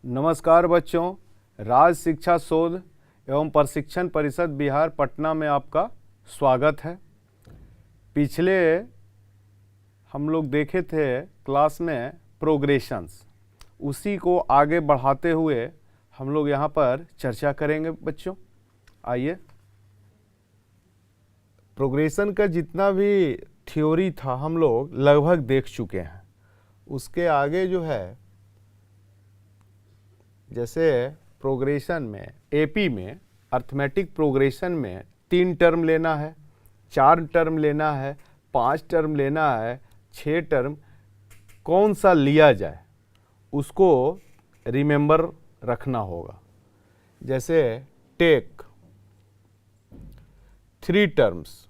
नमस्कार बच्चों, राज शिक्षा शोध एवं प्रशिक्षण परिषद बिहार पटना में आपका स्वागत है। पिछले हम लोग देखे थे क्लास में प्रोग्रेशंस, उसी को आगे बढ़ाते हुए हम लोग यहाँ पर चर्चा करेंगे बच्चों। आइए, प्रोग्रेशन का जितना भी थ्योरी था हम लोग लगभग देख चुके हैं। उसके आगे जो है, जैसे प्रोग्रेशन में एपी में अर्थमेटिक प्रोग्रेशन में 3 टर्म लेना है, 4 टर्म लेना है, 5 टर्म लेना है, 6 टर्म, कौन सा लिया जाए उसको रिमेंबर रखना होगा। जैसे take 3 terms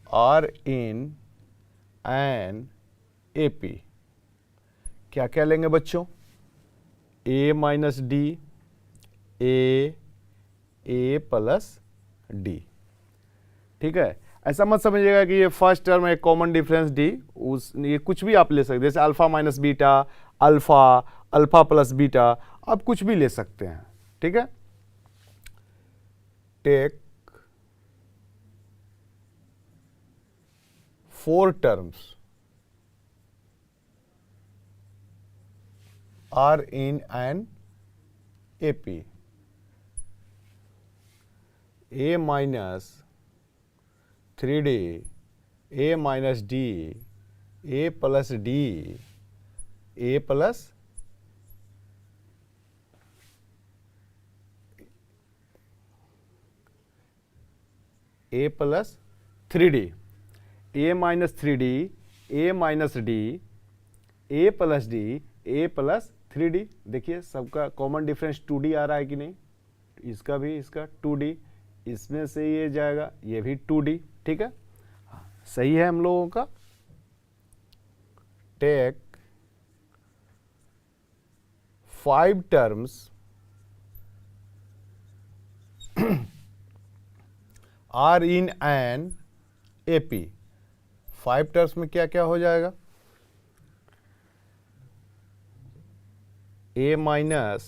are in an AP, क्या क्या लेंगे बच्चों? A minus d, a plus d. ठीक है, ऐसा मत समझिएगा कि ये फर्स्ट टर्म है कॉमन डिफरेंस डी, ये कुछ भी आप ले सकते हैं। जैसे alpha minus beta, alpha, alpha plus beta, आप कुछ भी ले सकते हैं। ठीक है, take 4 terms are in an AP. A minus 3D, A minus D, A plus D, A plus A plus 3D, A minus 3D, A minus D, A plus D, A plus 3D। देखिए सबका common difference 2D आ रहा है कि नहीं, इसका भी इसका 2D, इसमें से ये जाएगा, ये भी 2D। ठीक है, सही है हम लोगों का। Take 5 terms are in an AP. 5 टर्म्स में क्या क्या हो जाएगा? A minus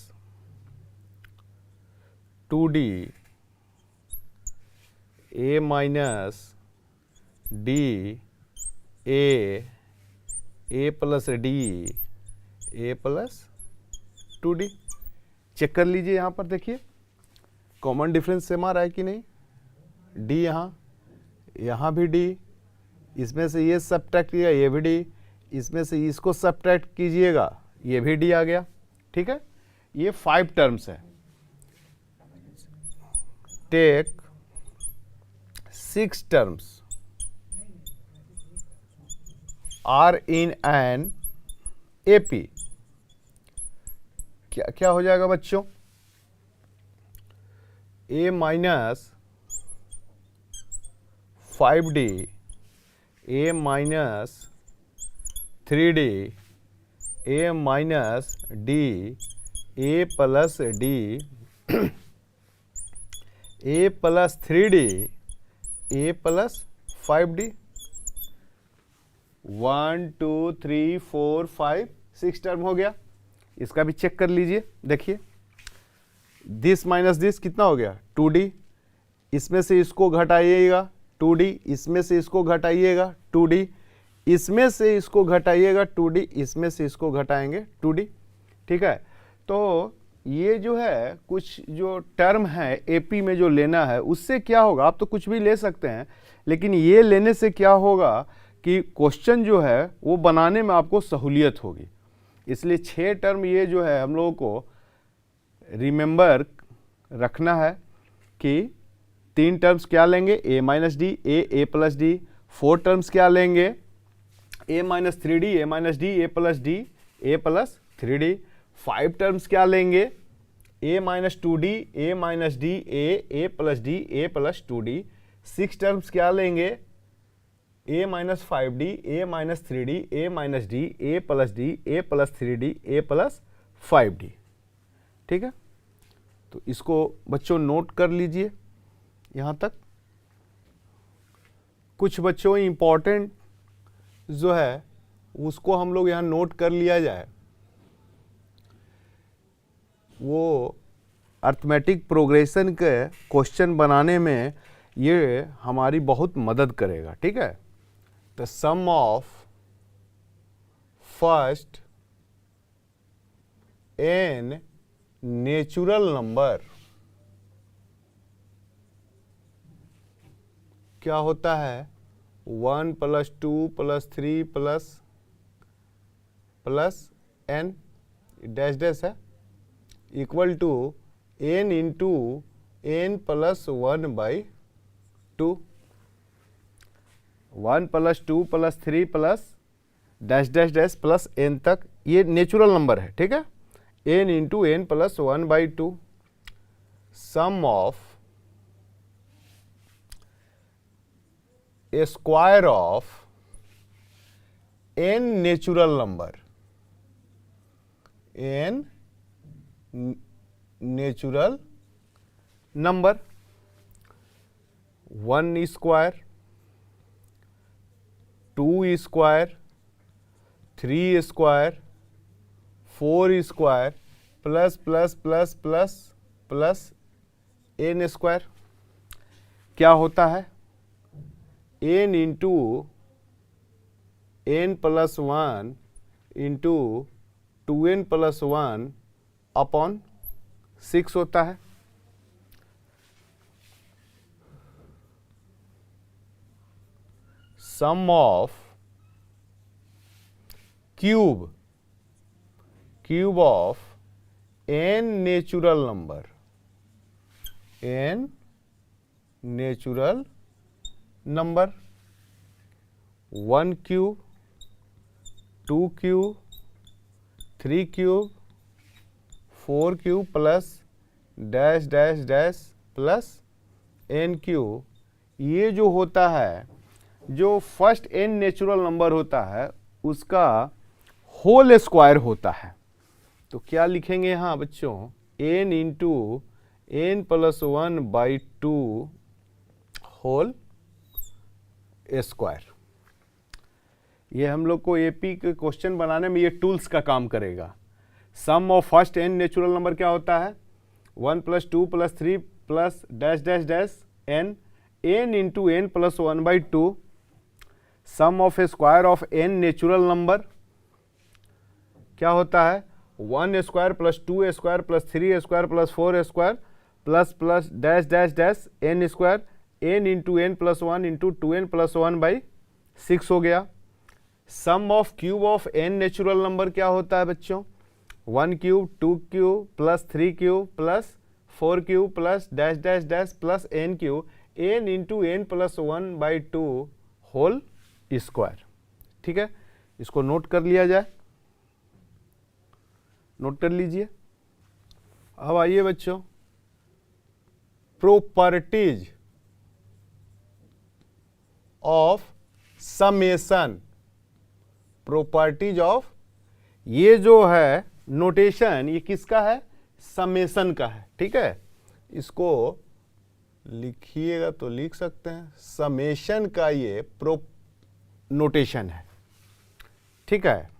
2D, A minus D, A plus D, A plus 2D। Check कर लीजिए, यहाँ पर देखिए कॉमन डिफरेंस सेम आ रहा है कि नहीं। D यहाँ भी D, इसमें से ये सब्ट्रैक्ट किया, ये भी D, इसमें से इसको सब्ट्रैक्ट कीजिएगा, ये भी D आ गया। ठीक है, ये 5 टर्म्स है। Take 6 terms are in an AP. क्या क्या हो जाएगा बच्चों? A minus 5D, a minus 3D, a minus d, a plus d, a plus 3D, a plus 5D। 1 2 3 4 5 6 term हो गया। इसका भी चेक कर लीजिए, देखिए दिस माइनस दिस कितना हो गया? 2D। इसमें से इसको घटाइएगा 2D, इसमें से इसको घटाइएगा 2D, इसमें से इसको घटाइएगा 2D, इसमें से इसको घटाएंगे 2D। ठीक है, तो ये जो है कुछ जो टर्म है एपी में जो लेना है, उससे क्या होगा? आप तो कुछ भी ले सकते हैं, लेकिन ये लेने से क्या होगा कि क्वेश्चन जो है वो बनाने में आपको सहूलियत होगी। इसलिए 6 टर्म ये जो है हम लोगों को रिमेंबर रखना है कि 3 टर्म्स क्या लेंगे? ए minus d, a plus D. 4 terms क्या लेंगे? ए minus 3D, a minus d, a plus d, a plus 3D। 5 terms क्या लेंगे? ए minus 2D, A minus d, a plus d, a plus 2D। 6 terms क्या लेंगे? ए minus 5D, a minus 3D, a minus d, a plus d, a plus 3D, a plus 5D। ठीक है, तो इसको बच्चों note कर लीजिए यहाँ तक। कुछ बच्चों इंपॉर्टेंट जो है उसको हम लोग यहाँ नोट कर लिया जाए, वो अर्थमेटिक प्रोग्रेशन के क्वेश्चन बनाने में ये हमारी बहुत मदद करेगा। ठीक है, the sum of first n natural number क्या होता है, 1 + 2 + 3 प्लस n डैश डैश है equal to n into n + 1/2, 1 + 2 + 3 plus dash dash dash plus n तक, ये नेचुरल नंबर है। ठीक है, n into n + 1/2 sum of a square of n natural number, n natural number, 1 square, 2 square, 3 square, 4 square plus plus plus plus plus n square क्या होता है, n into n + 1 into 2n + 1 upon 6 होता है। Sum of cube of n natural number, n natural number, 1 cube, 2 cube, 3 cube, 4 cube plus dash dash dash plus n cube, ये जो होता है, जो फर्स्ट n नेचुरल नंबर होता है उसका होल स्क्वायर होता है। तो क्या लिखेंगे यहाँ बच्चों, n into n + 1/2 whole square. ये हम लोग को एपी के क्वेश्चन बनाने में ये टूल्स का काम करेगा। Sum of first n natural number क्या होता है, 1 + 2 + 3 plus dash dash dash n into n + 1/2 sum of a square of n natural number क्या होता है, 1 square plus 2 square plus 3 square plus 4 square plus plus dash dash dash n square, n into n + 1 into 2n + 1/6 हो गया। Sum of cube of n natural number क्या होता है बच्चों, 1 cube, 2 cube plus 3 cube plus 4 cube plus dash dash dash plus n cube, n into n + 1/2 whole square. ठीक है, इसको note कर लिया जाए, नोट कर लीजिए। अब आइए बच्चों, properties of summation, properties of, ये जो है नोटेशन ये किसका है, समेशन का है। ठीक है, इसको लिखिएगा तो लिख सकते हैं, समेशन का ये नोटेशन है। ठीक है,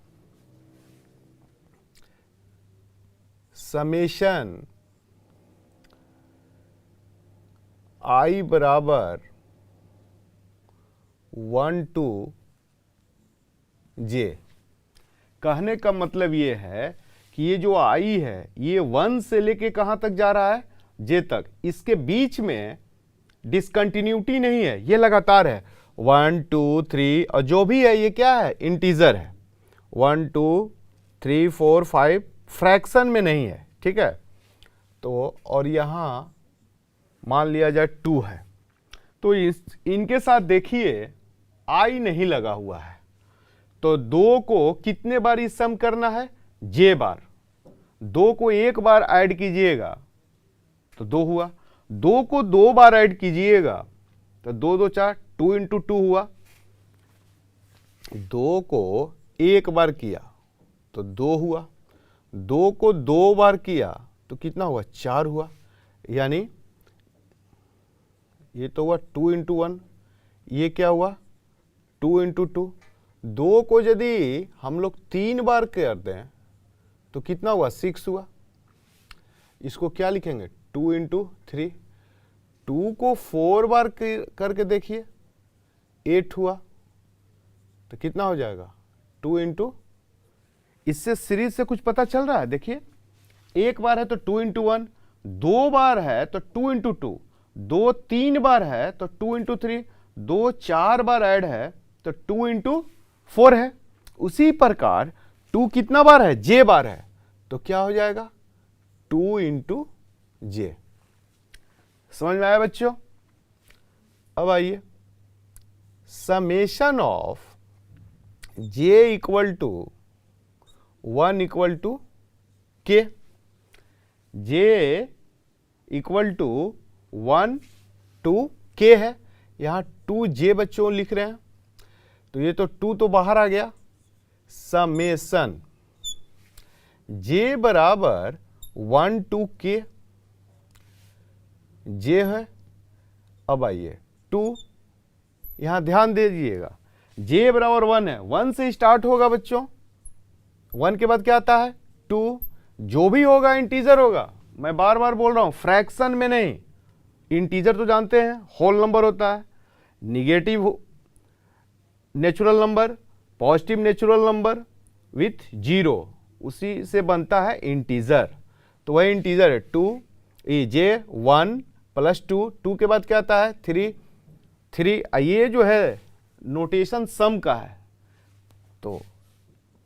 समेशन i बराबर 1 to j। कहने का मतलब ये है कि ये जो i है ये 1 से लेके कहां तक जा रहा है, j तक। इसके बीच में डिसकंटिन्यूटी नहीं है, ये लगातार है 1 2 3, और जो भी है ये क्या है, इंटीजर है। 1 2 3 4 5 फ्रैक्शन में नहीं है। ठीक है, तो और यहां मान लिया जाए 2 है, तो इनके साथ देखिए i नहीं लगा हुआ है, तो 2 को कितने बार इस सम करना है, j बार। 2 को एक बार ऐड कीजिएगा तो 2 हुआ, 2 को 2 बार ऐड कीजिएगा तो 2 2 4, 2 × 2 हुआ। 2 को एक बार किया तो 2 हुआ, 2 को 2 बार किया तो कितना हुआ, 4 हुआ। यानी ये तो हुआ 2 × 1, ये क्या हुआ 2 × 2, 2 को यदि हम लोग 3 बार कर दें तो कितना हुआ, 6 हुआ। इसको क्या लिखेंगे, 2 इंटू 3। 2 को 4 बार करके देखिए, 8 हुआ, तो कितना हो जाएगा, 2 इंटू, इससे सीरीज से कुछ पता चल रहा है। देखिए, एक बार है तो 2 इंटू 1, 2 बार है तो 2 इंटू 2, 2 3 बार है तो 2 इंटू 3, 2 4 बार ऐड है तो 2 इंटू 4 है। उसी प्रकार 2 कितना बार है, जे बार है, तो क्या हो जाएगा, 2 इंटू जे। समझ में आया बच्चों? अब आइए, summation of j equal to 1 equal to k. J equal to 1 to के है, यहां 2 जे बच्चों लिख रहे हैं, तो ये तो 2 तो बाहर आ गया। समेशन जे बराबर 1 टू के, जे है। अब आइए 2, यहां ध्यान दे दीजिएगा, जे बराबर 1 है, 1 से स्टार्ट होगा बच्चों, 1 के बाद क्या आता है, 2। जो भी होगा इंटीजर होगा, मैं बार बार बोल रहा हूं, फ्रैक्शन में नहीं। इंटीजर तो जानते हैं होल नंबर होता है, negative natural number, positive natural number with 0, उसी से बनता है इंटीजर। तो वह इंटीजर है 2, जे 1 प्लस 2, 2 के बाद क्या आता है, 3। ये जो है नोटेशन सम का है, तो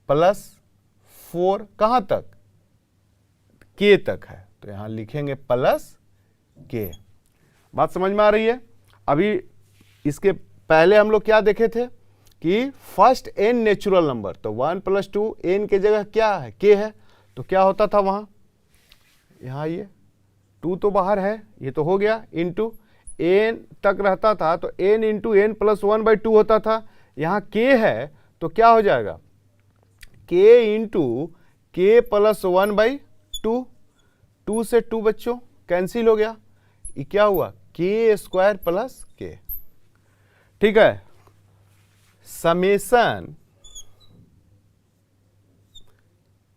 प्लस 4 कहां तक, के तक है, तो यहां लिखेंगे प्लस के। बात समझ में आ रही है? अभी इसके पहले हम लोग क्या देखे थे कि फर्स्ट n नेचुरल नंबर, तो 1 प्लस 2 n के जगह क्या है, के है, तो क्या होता था वहां, यहां ये 2 तो बाहर है, ये तो हो गया, इंटू n तक रहता था तो n इंटू n प्लस 1/2 होता था। यहां k है तो क्या हो जाएगा, k इंटू के प्लस 1/2, 2 से 2 बच्चों कैंसिल हो गया, ये क्या हुआ, के स्क्वायर प्लस के। ठीक है, समेशन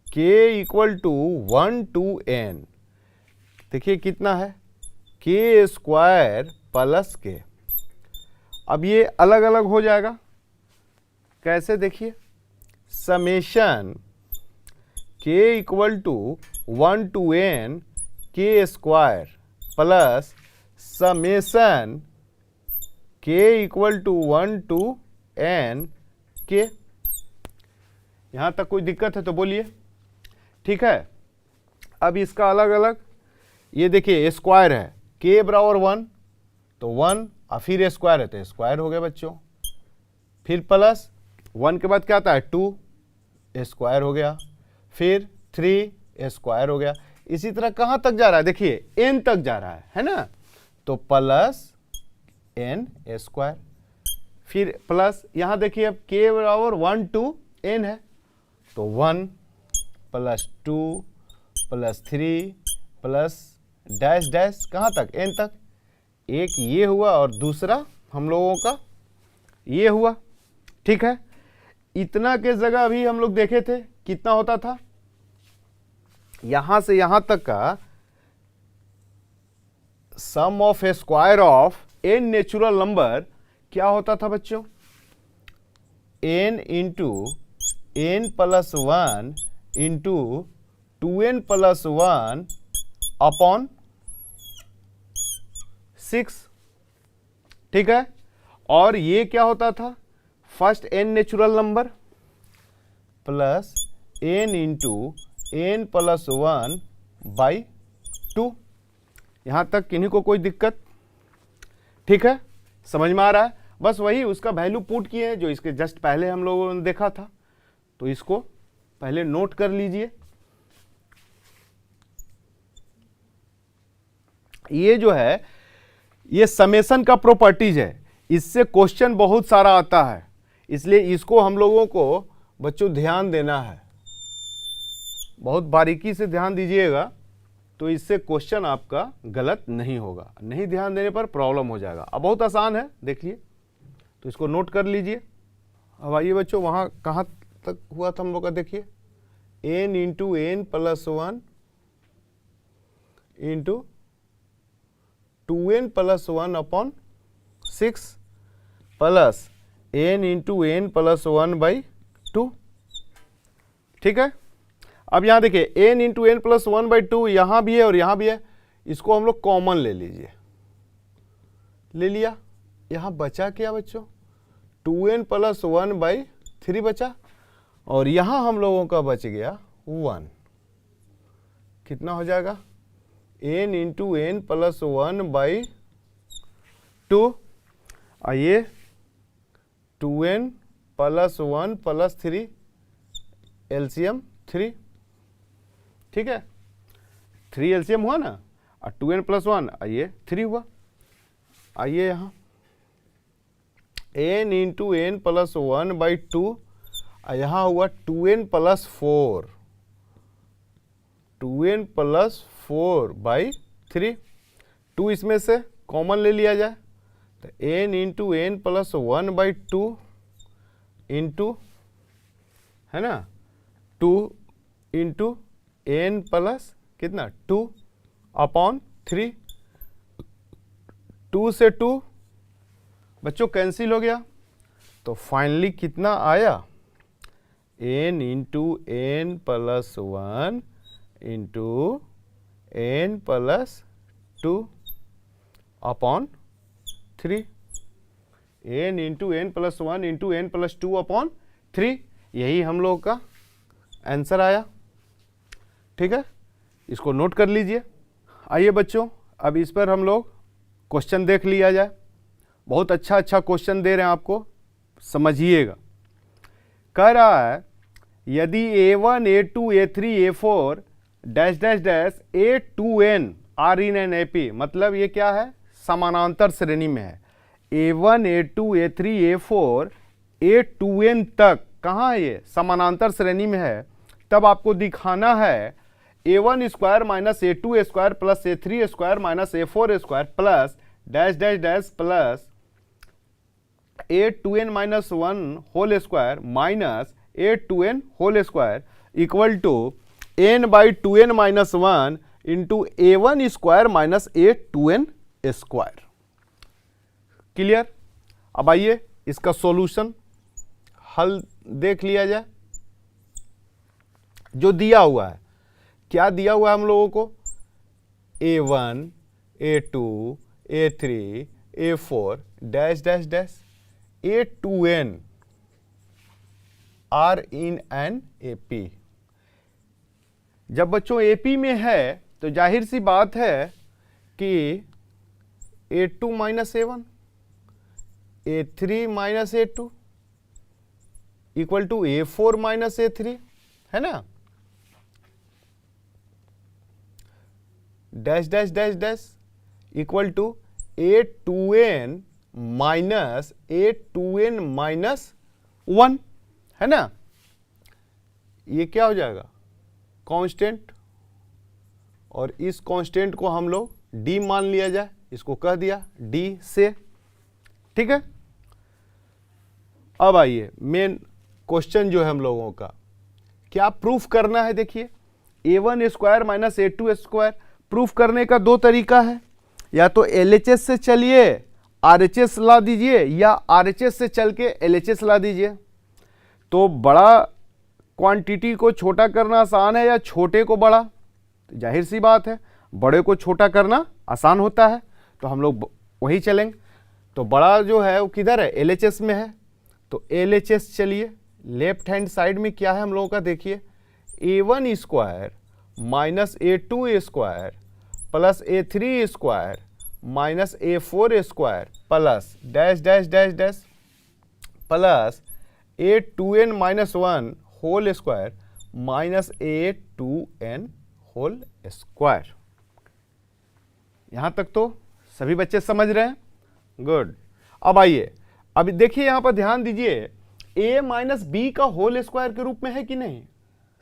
के इक्वल टू 1 टू n, देखिए कितना है, के स्क्वायर प्लस के। अब ये अलग अलग हो जाएगा, कैसे, देखिए, समेशन के इक्वल टू 1 टू n के स्क्वायर प्लस समेशन के इक्वल टू 1 टू n के। यहां तक कोई दिक्कत है तो बोलिए, ठीक है। अब इसका अलग अलग, ये देखिए स्क्वायर है, के बराबर 1, तो 1 और फिर स्क्वायर है तो स्क्वायर हो गया बच्चों, फिर प्लस 1 के बाद क्या आता है, 2, स्क्वायर हो गया, फिर 3 स्क्वायर हो गया। इसी तरह कहां तक जा रहा है, देखिए n तक जा रहा है ना, तो प्लस n स्क्वायर, फिर प्लस यहां देखिए अब के बराबर 1 टू n है, तो 1 plus 2 plus 3 plus dash dash कहां तक, n तक। एक ये हुआ और दूसरा हम लोगों का ये हुआ, ठीक है। इतना के जगह अभी हम लोग देखे थे कितना होता था, यहां से यहां तक का sum of a square of n natural number क्या होता था बच्चों, n into n plus 1 into 2n plus 1 upon 6, ठीक है। और ये क्या होता था, first n natural number plus n into n plus 1/2। यहां तक किन्हीं को कोई दिक्कत, ठीक है, समझ में आ रहा है। बस वही उसका वैल्यू पुट किए हैं जो इसके जस्ट पहले हम लोगों ने देखा था, तो इसको पहले नोट कर लीजिए। ये जो है ये समेशन का प्रॉपर्टीज है, इससे क्वेश्चन बहुत सारा आता है, इसलिए इसको हम लोगों को बच्चों ध्यान देना है, बहुत बारीकी से ध्यान दीजिएगा, तो इससे क्वेश्चन आपका गलत नहीं होगा, नहीं ध्यान देने पर प्रॉब्लम हो जाएगा। अब बहुत आसान है, देख लिए, तो इसको नोट कर लीजिए। अब आइए बच्चों, वहाँ कहाँ तक हुआ था हम लोग का, देखिए n into n plus 1 into 2n plus 1 upon 6 plus n into n plus 1 by 2। ठीक है, अब यहाँ देखिए n into n plus 1 by 2 यहाँ भी है और यहाँ भी है, इसको हम लोग कॉमन ले लीजिए। ले लिया, यहाँ बचा क्या बच्चों, 2n प्लस 1 बाई 3 बचा, और यहाँ हम लोगों का बच गया 1। कितना हो जाएगा, n into n plus 1 by 2, आइए 2n प्लस 1 प्लस 3 एलसीएम 3। ठीक है, 3 एलसीएम हुआ ना, और 2n प्लस 1 आइए 3 हुआ। आइए यहाँ n into n plus 1 by 2, यहाँ हुआ 2n plus 4, 2n plus 4 by 3। 2 इसमें से कॉमन ले लिया जाए तो n into n plus 1 by 2 into, है ना, 2 इंटू एन प्लस कितना 2 अपॉन 3। 2 से 2 बच्चों कैंसिल हो गया, तो फाइनली कितना आया, n into n plus 1 into n plus 2 upon 3। n into n plus 1 into n plus 2 upon 3, यही हम लोग का आंसर आया। ठीक है, इसको नोट कर लीजिए। आइए बच्चों, अब इस पर हम लोग क्वेश्चन देख लिया जाए। बहुत अच्छा क्वेश्चन दे रहे हैं आपको, समझिएगा। कह रहा है यदि a1 a2 a3 a4 dash dash dash a2n are in an AP, मतलब ये क्या है, समानांतर श्रेणी में है। a1 a2 a3 a4 a2n तक कहाँ है, ये समानांतर श्रेणी में है, तब आपको दिखाना है a1 square minus a2 square plus a3 square minus a4 square plus dash dash dash plus a2n minus 1 whole square minus a2n whole square equal to n by 2n minus 1 into a1 square minus a2n square. Clear. अब आइए इसका solution हल देख लिया जाए। जो दिया हुआ है, क्या दिया हुआ है हम लोगों को, a1 a2 a3 a4 dash dash dash a2n are in an AP। जब बच्चों AP में है तो जाहिर सी बात है कि a2 minus a1 a3 minus a2 equal to a4 minus a3, है ना, dash dash dash dash equal to a2n minus a2n minus 1, है ना। ये क्या हो जाएगा, कांस्टेंट, और इस कांस्टेंट को हम लोग d मान लिया जाए, इसको कह दिया d से। ठीक है, अब आइए मेन क्वेश्चन जो है हम लोगों का, क्या प्रूफ करना है। देखिए a1 square minus a2 square proof करने का दो तरीका है, या तो LHS से चलिए RHS ला दीजिए, या RHS से चल के LHS ला दीजिए। तो बड़ा क्वांटिटी को छोटा करना आसान है या छोटे को बड़ा, तो जाहिर सी बात है बड़े को छोटा करना आसान होता है, तो हम लोग वही चलेंगे। तो बड़ा जो है वो किधर है, LHS में है, तो LHS चलिए। लेफ्ट हैंड साइड में क्या है हम लोगों का, देखिए a1 square minus a2 square plus a3 square minus a4 square plus dash dash dash dash plus a2n minus 1 whole square minus a2n whole square. यहां तक तो सभी बच्चे समझ रहे हैं, गुड। अब आइए, अभी देखिए यहां पर ध्यान दीजिए, a माइनस बी का होल स्क्वायर के रूप में है कि नहीं,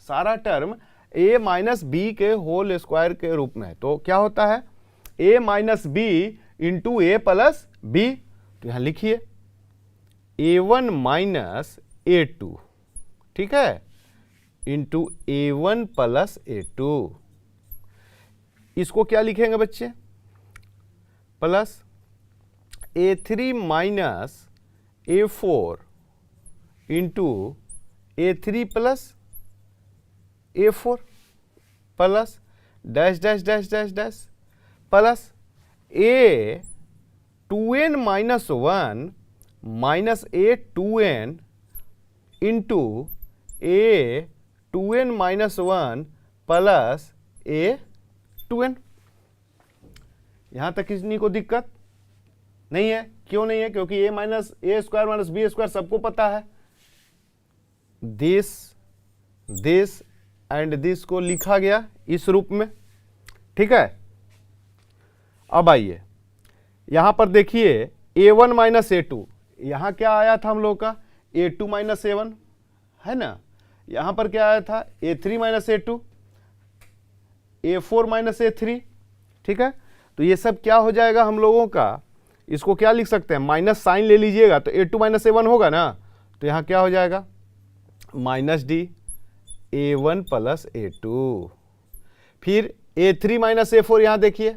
सारा टर्म a माइनस बी के होल स्क्वायर के रूप में है। तो क्या होता है, a minus b into a plus b. तो यहां लिखिए a1 माइनस A2, ठीक है, इंटू A1 प्लस A2। इसको क्या लिखेंगे बच्चे, plus A3 minus A4 into A3 plus A4 plus dash dash dash dash dash plus A2n minus 1 minus A2n into A2n minus 1 plus A2n। यहां तक किसी को दिक्कत नहीं है? क्यों नहीं है? क्योंकि a minus a square minus b square सबको पता है। दिस एंड दिस को लिखा गया इस रूप में, ठीक है। अब आइए यहां पर देखिए A1 माइनस A2, यहां क्या आया था हम लोग का A2 माइनस A1 है ना, यहां पर क्या आया था A3 minus A2, A4 minus A3, ठीक है। तो ये सब क्या हो जाएगा हम लोगों का, इसको क्या लिख सकते हैं, माइनस साइन ले लीजिएगा तो A2 माइनस A1 होगा ना, तो यहां क्या हो जाएगा minus D A1 plus A2। फिर A3 माइनस A4, यहां देखिए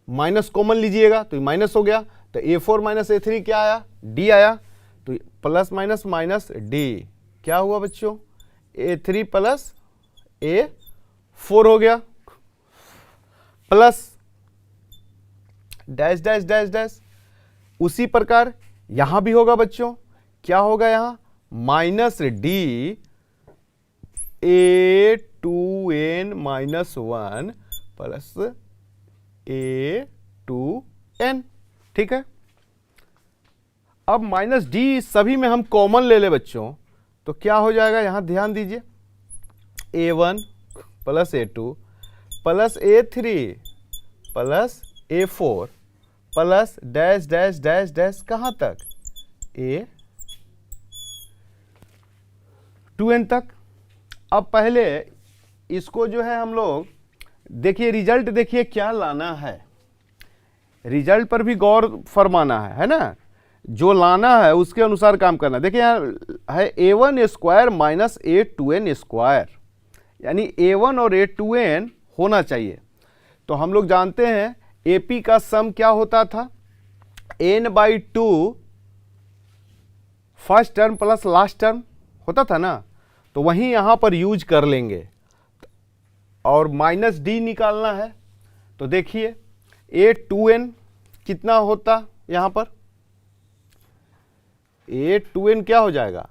माइनस कॉमन लीजिएगा तो माइनस हो गया, तो A4 माइनस A3 क्या आया, D आया, तो प्लस माइनस माइनस D क्या हुआ बच्चों, A3 प्लस A4 हो गया, plus dash dash dash dash. उसी प्रकार यहां भी होगा बच्चों, क्या होगा यहां minus D A2n minus 1 plus A2n, ठीक है। अब माइनस डी सभी में हम कॉमन ले ले बच्चों, तो क्या हो जाएगा यहां ध्यान दीजिए, A1 plus A2 plus A3 plus A4 plus dash dash dash dash कहां तक A2n तक। अब पहले इसको जो है हम लोग देखिए, रिजल्ट देखिए क्या लाना है, रिजल्ट पर भी गौर फरमाना है ना, जो लाना है उसके अनुसार काम करना। देखिए यहाँ है A1 square minus A2n square, यानी A1 और A2n होना चाहिए। तो हम लोग जानते हैं AP का सम क्या होता था, n/2 first term plus last term होता था ना, तो वहीं यहां पर यूज कर लेंगे। और माइनस डी निकालना है, तो देखिए A2n कितना होता यहां पर, A2n क्या हो जाएगा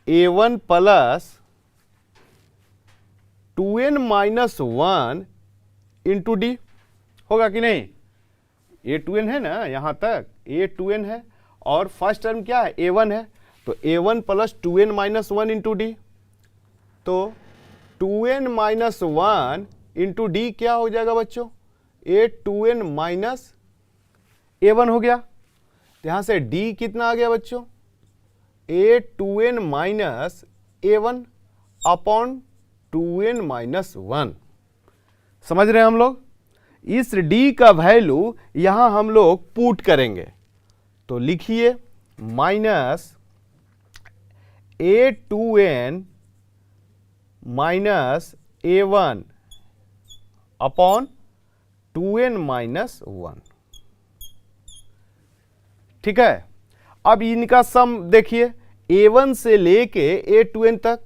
A1 plus 2n minus 1 into D, होगा कि नहीं, A2n है ना, यहां तक A2n है और फर्स्ट टर्म क्या है A1 है, तो A1 plus 2n minus 1 into D, तो 2n माइनस 1 इंटू डी क्या हो जाएगा बच्चों, A2n माइनस A1 हो गया। तो यहां से D कितना आ गया बच्चों, A2n minus A1 upon 2n minus 1। समझ रहे हैं हम लोग, इस D का वैल्यू यहां हम लोग पुट करेंगे, तो लिखिए minus A2n minus A1 upon 2n minus 1, ठीक है। अब इनका सम देखिए, A1 से लेके A2n तक,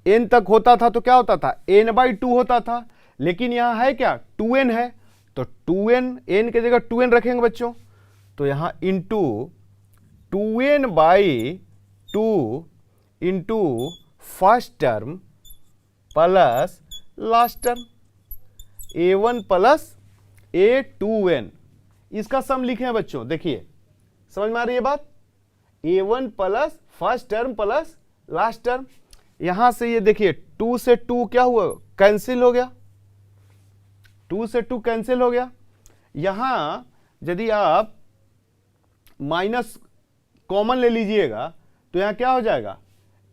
n तक होता था तो क्या होता था n/2 होता था, लेकिन यहां है क्या 2n है, तो 2n, n की जगह 2n रखेंगे बच्चों, तो यहां into 2n/2 into first term plus last term A1 plus A2n, इसका सम लिखे हैं बच्चों। देखिए समझ में आ रही है बात, A1 plus first term plus last term, यहां से ये देखिए 2 से 2 क्या हुआ, कैंसिल हो गया, 2 से 2 कैंसिल हो गया। यहां यदि आप माइनस कॉमन ले लीजिएगा तो यहां क्या हो जाएगा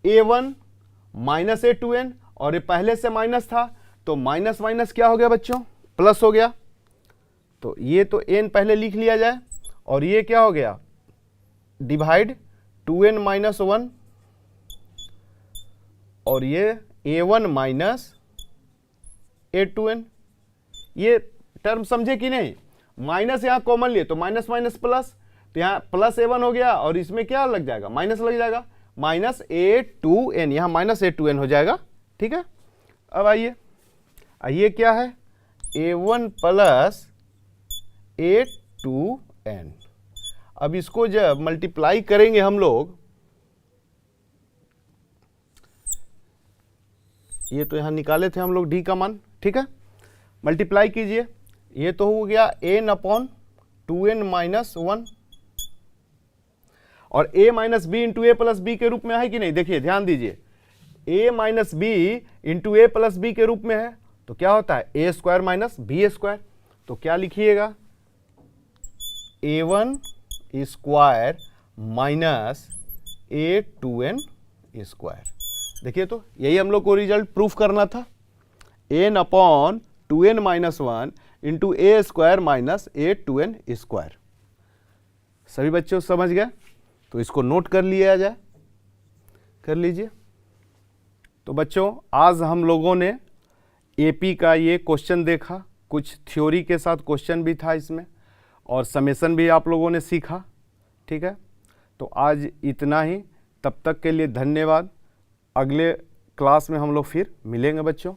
A1 माइनस A2n, और ये पहले से माइनस था तो माइनस माइनस क्या हो गया बच्चों, प्लस हो गया। तो ये तो n पहले लिख लिया जाए, और ये क्या हो गया डिवाइड 2n माइनस 1 और ये a1 माइनस a2n। ये टर्म समझे कि नहीं? माइनस यहाँ कॉमन लिए तो माइनस माइनस प्लस, तो यहाँ प्लस a1 हो गया और इसमें क्या लग जाएगा? माइनस लग जाएगा, माइनस a2n, यहाँ माइनस a2n हो जाएगा। ठीक है, अब आइए क्या है? a1 plus a2n। अब इसको जब मल्टीप्लाई करेंगे हम लोग, ये तो यहां निकाले थे हम लोग d का मान। ठीक है, मल्टीप्लाई कीजिए, ये तो हो गया n अपॉन 2n माइनस 1 और a minus b into a plus b के रूप में है कि नहीं? देखिए ध्यान दीजिए, a minus b into a plus b के रूप में है तो क्या होता है? A square minus b square. तो क्या लिखिएगा? a1 square minus a2n square. देखिए तो यही हम लोग को रिजल्ट प्रूफ करना था, n upon 2n minus 1 into a square minus a2n square. सभी बच्चों समझ गए? तो इसको नोट कर लिया जाए, कर लीजिए। तो बच्चों आज हम लोगों ने एपी का ये क्वेश्चन देखा, कुछ थ्योरी के साथ क्वेश्चन भी था इसमें और समेशन भी आप लोगों ने सीखा। ठीक है, तो आज इतना ही, तब तक के लिए धन्यवाद। अगले क्लास में हम लोग फिर मिलेंगे बच्चों।